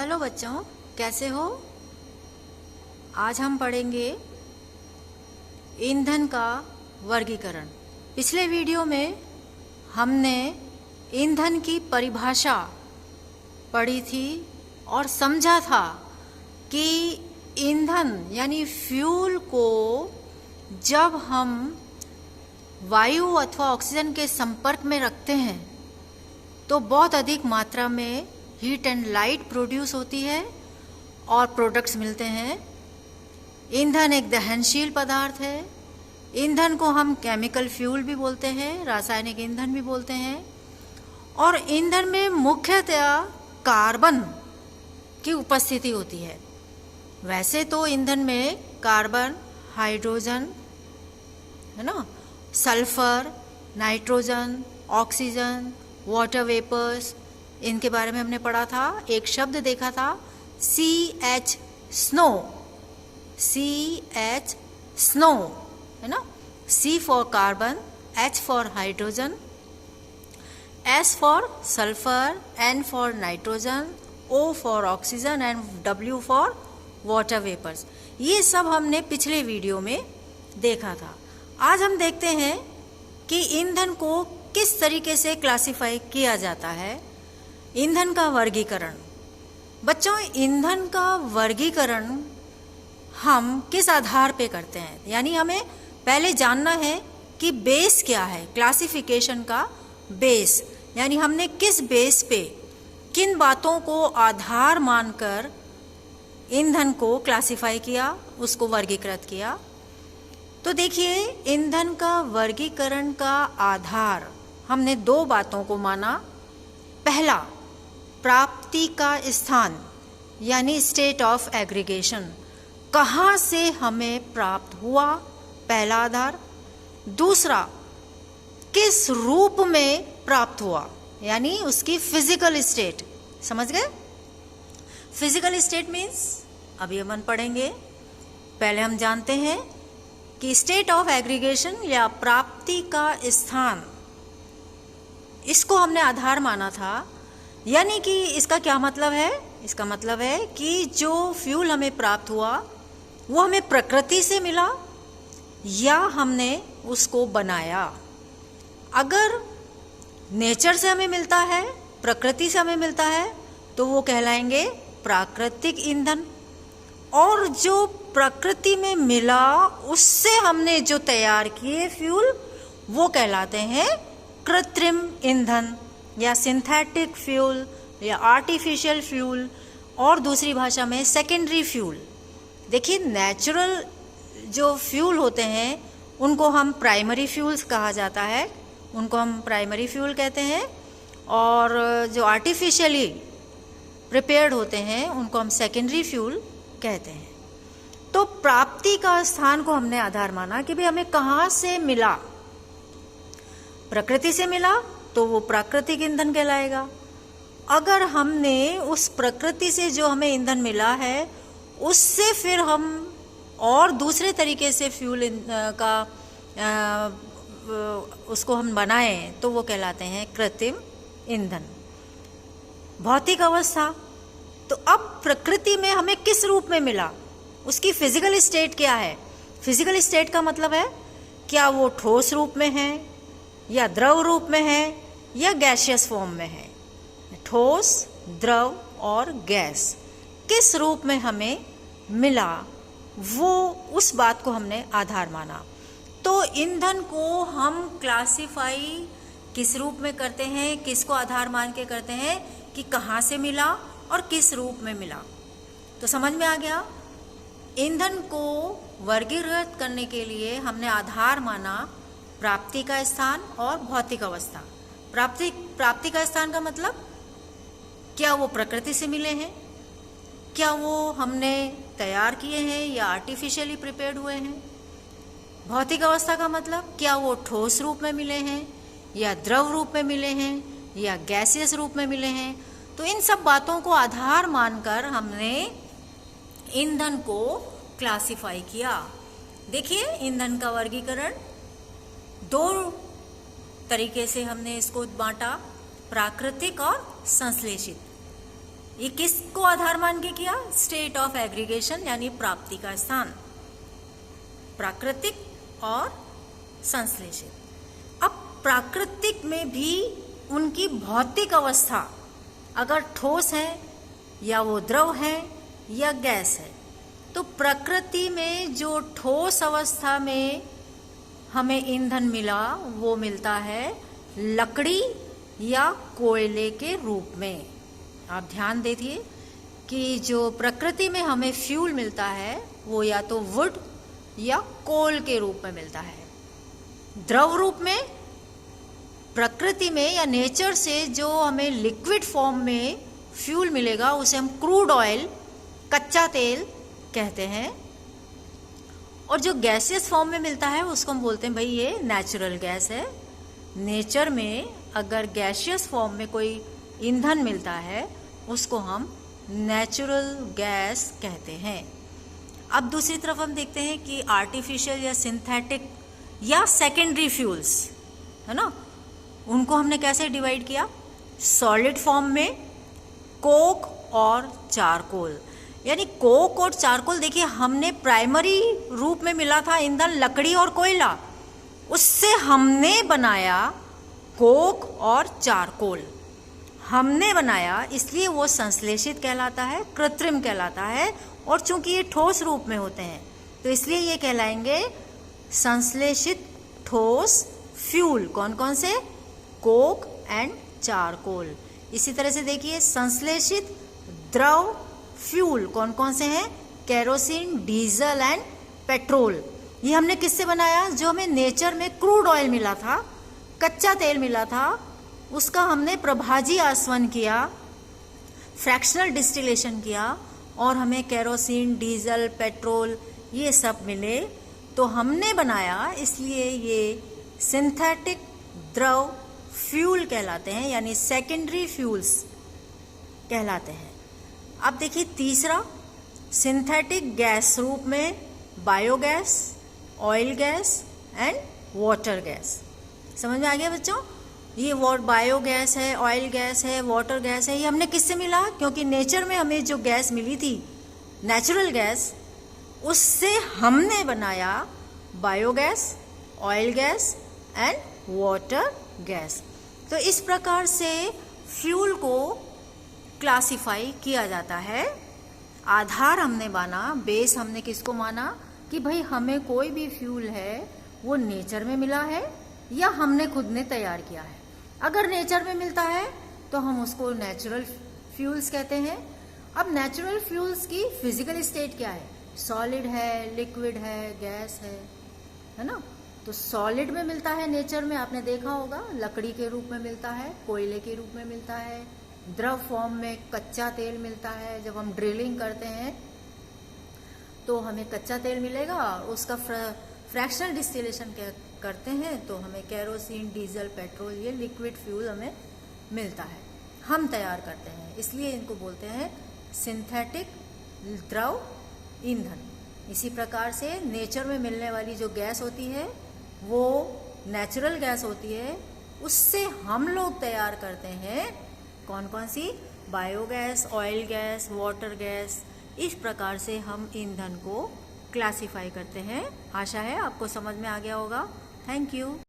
Hello बच्चों, कैसे हो? आज हम पढ़ेंगे ईंधन का वर्गीकरण। पिछले वीडियो में हमने ईंधन की परिभाषा पढ़ी थी और समझा था कि ईंधन यानी फ्यूल को जब हम वायु अथवा ऑक्सीजन के संपर्क में रखते हैं तो बहुत अधिक मात्रा में हीट एंड लाइट प्रोड्यूस होती है और प्रोडक्ट्स मिलते हैं। ईंधन एक दहनशील पदार्थ है। ईंधन को हम केमिकल फ्यूल भी बोलते हैं, रासायनिक ईंधन भी बोलते हैं। और ईंधन में मुख्यतया कार्बन की उपस्थिति होती है। वैसे तो ईंधन में कार्बन, हाइड्रोजन, है ना, sulphur, nitrogen, oxygen, water vapours, इनके बारे में हमने पढ़ा था। एक शब्द देखा था CH, स्नो। CH, स्नो, है ना। C for carbon, H for hydrogen, S for sulphur, N for nitrogen, O for oxygen and W for water vapours. ये सब हमने पिछले वीडियो में देखा था। आज हम देखते हैं कि ईंधन को किस तरीके से क्लासिफाई किया जाता है। ईंधन का वर्गीकरण। बच्चों, ईंधन का वर्गीकरण हम किस आधार पे करते हैं, यानी हमें पहले जानना है कि बेस क्या है। क्लासिफिकेशन का बेस, यानी हमने किस बेस पे किन बातों को आधार मानकर ईंधन को क्लासिफाई किया, उसको वर्गीकृत किया। तो देखिए, ईंधन का वर्गीकरण का आधार हमने दो बातों को माना। पहला, प्राप्ति का स्थान यानी स्टेट ऑफ एग्रीगेशन, कहाँ से हमें प्राप्त हुआ, पहला आधार। दूसरा, किस रूप में प्राप्त हुआ, यानी उसकी फिजिकल स्टेट। समझ गए? फिजिकल स्टेट मीन्स अभी हम पढ़ेंगे। पहले हम जानते हैं कि स्टेट ऑफ एग्रीगेशन या प्राप्ति का स्थान, इसको हमने आधार माना था। यानी कि इसका क्या मतलब है? इसका मतलब है कि जो फ्यूल हमें प्राप्त हुआ वो हमें प्रकृति से मिला या हमने उसको बनाया। अगर नेचर से हमें मिलता है, प्रकृति से हमें मिलता है, तो वो कहलाएंगे प्राकृतिक ईंधन। और जो प्रकृति में मिला उससे हमने जो तैयार किए फ्यूल, वो कहलाते हैं कृत्रिम ईंधन या सिंथेटिक फ्यूल या आर्टिफिशियल फ्यूल, और दूसरी भाषा में सेकेंडरी फ्यूल। देखिए, नेचुरल जो फ्यूल होते हैं उनको हम प्राइमरी फ्यूल्स कहा जाता है, उनको हम प्राइमरी फ्यूल कहते हैं। और जो आर्टिफिशियली प्रिपेयर्ड होते हैं उनको हम सेकेंडरी फ्यूल कहते हैं। तो प्राप्ति का स्थान को हमने आधार माना कि भाई हमें कहाँ से मिला। प्रकृति से मिला तो वो प्राकृतिक ईंधन कहलाएगा। अगर हमने उस प्रकृति से जो हमें ईंधन मिला है उससे फिर हम और दूसरे तरीके से फ्यूल का उसको हम बनाएं तो वो कहलाते हैं कृत्रिम ईंधन। भौतिक अवस्था, तो अब प्रकृति में हमें किस रूप में मिला, उसकी फिजिकल स्टेट क्या है। फिजिकल स्टेट का मतलब है क्या वो ठोस रूप में है या द्रव रूप में है या गैसियस फॉर्म में है। ठोस, द्रव और गैस किस रूप में हमें मिला, वो उस बात को हमने आधार माना। तो ईंधन को हम क्लासिफाई किस रूप में करते हैं, किसको आधार मान के करते हैं कि कहाँ से मिला और किस रूप में मिला। तो समझ में आ गया। ईंधन को वर्गीकृत करने के लिए हमने आधार माना प्राप्ति का स्थान और भौतिक अवस्था। प्राप्ति का स्थान का मतलब क्या वो प्रकृति से मिले हैं, क्या वो हमने तैयार किए हैं या आर्टिफिशियली प्रिपेयर्ड हुए हैं। भौतिक अवस्था का मतलब क्या वो ठोस रूप में मिले हैं या द्रव रूप में मिले हैं या गैसियस रूप में मिले हैं। तो इन सब बातों को आधार मानकर हमने ईंधन को क्लासिफाई किया। देखिए, ईंधन का वर्गीकरण दो तरीके से हमने इसको बांटा, प्राकृतिक और संश्लेषित। ये किसको आधार मान के किया? स्टेट ऑफ एग्रीगेशन यानी प्राप्ति का स्थान, प्राकृतिक और संश्लेषित। अब प्राकृतिक में भी उनकी भौतिक अवस्था, अगर ठोस है या वो द्रव है या गैस है, तो प्रकृति में जो ठोस अवस्था में हमें ईंधन मिला वो मिलता है लकड़ी या कोयले के रूप में। आप ध्यान दीजिए कि जो प्रकृति में हमें फ्यूल मिलता है वो या तो वुड या कोल के रूप में मिलता है। द्रव रूप में प्रकृति में या नेचर से जो हमें लिक्विड फॉर्म में फ्यूल मिलेगा उसे हम क्रूड ऑयल, कच्चा तेल कहते हैं। और जो गैसियस फॉर्म में मिलता है उसको हम बोलते हैं भाई ये नेचुरल गैस है। नेचर में अगर गैसियस फॉर्म में कोई ईंधन मिलता है उसको हम नेचुरल गैस कहते हैं। अब दूसरी तरफ हम देखते हैं कि आर्टिफिशियल या सिंथेटिक या सेकेंडरी फ्यूल्स है ना, उनको हमने कैसे डिवाइड किया? सॉलिड फॉर्म में कोक और चारकोल। यानी कोक और चारकोल, देखिए हमने प्राइमरी रूप में मिला था ईंधन लकड़ी और कोयला, उससे हमने बनाया कोक और चारकोल। हमने बनाया इसलिए वो संश्लेषित कहलाता है, कृत्रिम कहलाता है। और चूंकि ये ठोस रूप में होते हैं तो इसलिए ये कहलाएंगे संश्लेषित ठोस फ्यूल। कौन कौन से? Coke and charcoal. इसी तरह से देखिए संश्लेषित द्रव फ्यूल कौन कौन से हैं? Kerosene, diesel and petrol. ये हमने किससे बनाया? जो हमें नेचर में क्रूड ऑयल मिला था, कच्चा तेल मिला था, उसका हमने प्रभाजी आसवन किया, फ्रैक्शनल डिस्टिलेशन किया और हमें केरोसिन, डीजल, पेट्रोल ये सब मिले तो हमने बनाया। इसलिए ये सिंथेटिक द्रव फ्यूल कहलाते हैं यानी सेकेंडरी फ्यूल्स कहलाते हैं। अब देखिए तीसरा, सिंथेटिक गैस रूप में biogas, oil gas and water gas. समझ में आ गया बच्चों? ये बायोगैस है, ऑयल गैस है, वाटर गैस है, ये हमने किससे मिला? क्योंकि नेचर में हमें जो गैस मिली थी नेचुरल गैस, उससे हमने बनाया biogas, oil gas and water gas. तो इस प्रकार से फ्यूल को क्लासिफाई किया जाता है। आधार हमने माना, बेस हमने किसको माना कि भाई हमें कोई भी फ्यूल है वो नेचर में मिला है या हमने खुद ने तैयार किया है। अगर नेचर में मिलता है तो हम उसको नेचुरल फ्यूल्स कहते हैं। अब नेचुरल फ्यूल्स की फिजिकल स्टेट क्या है? सॉलिड है, लिक्विड है, गैस है ना। तो सॉलिड में मिलता है नेचर में, आपने देखा होगा, लकड़ी के रूप में मिलता है, कोयले के रूप में मिलता है, द्रव फॉर्म में कच्चा तेल मिलता है। जब हम ड्रिलिंग करते हैं तो हमें कच्चा तेल मिलेगा, उसका फ्रैक्शनल डिस्टिलेशन करते हैं तो हमें केरोसिन, डीजल, पेट्रोल ये लिक्विड फ्यूल हमें मिलता है, हम तैयार करते हैं। इसलिए इनको बोलते हैं सिंथेटिक द्रव ईंधन। इसी प्रकार से नेचर में मिलने वाली जो गैस होती है वो नेचुरल गैस होती है, उससे हम लोग तैयार करते हैं कौन कौन सी? Biogas, oil gas, water gas. इस प्रकार से हम ईंधन को क्लासिफाई करते हैं। आशा है आपको समझ में आ गया होगा। Thank you.